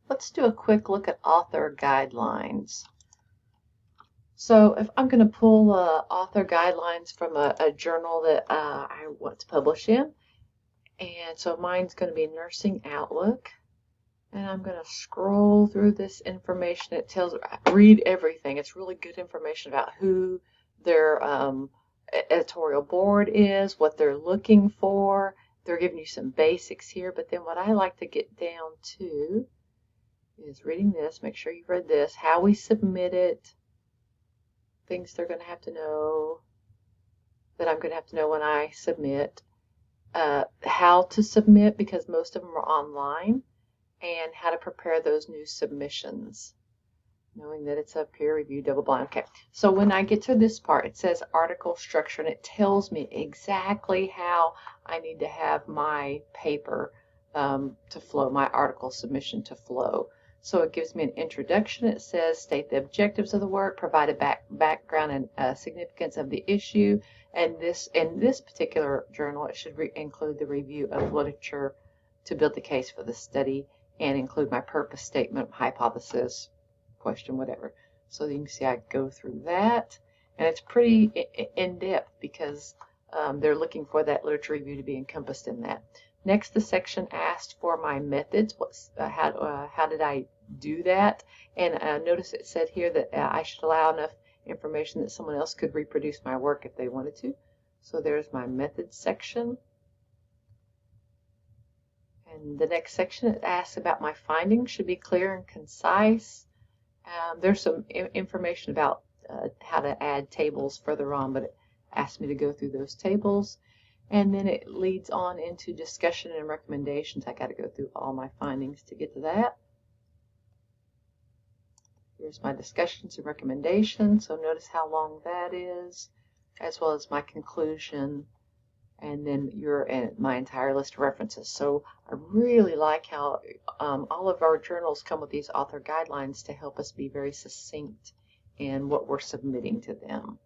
Let's do a quick look at author guidelines. So if I'm going to pull author guidelines from a journal that I want to publish in, and so mine's going to be Nursing Outlook, and I'm going to scroll through this information. It tells, read everything. It's really good information about who their editorial board is, what they're looking for. They're giving you some basics here, but then what I like to get down to is reading this. Make sure you've read this. How we submit it. Things they're going to have to know, that I'm going to have to know when I submit. How to submit, because most of them are online, and how to prepare those new submissions, knowing that it's a peer-reviewed double-blind. Okay, so when I get to this part, it says article structure, and it tells me exactly how I need to have my paper to flow, my article submission to flow. So it gives me an introduction. It says state the objectives of the work, provide a background and significance of the issue, and in this particular journal, it should include the review of literature to build the case for the study and include my purpose statement, hypothesis, question, whatever. So you can see I go through that, and it's pretty in-depth because they're looking for that literature review to be encompassed in that. Next, the section asked for my methods. How did I do that? And notice it said here that I should allow enough information that someone else could reproduce my work if they wanted to. So there's my methods section. And the next section, it asks about my findings, should be clear and concise. There's some information about how to add tables further on, but it asked me to go through those tables. And then it leads on into discussion and recommendations. I got to go through all my findings to get to that. Here's my discussions and recommendations. So notice how long that is, as well as my conclusion, and then my entire list of references. So I really like how all of our journals come with these author guidelines to help us be very succinct in what we're submitting to them.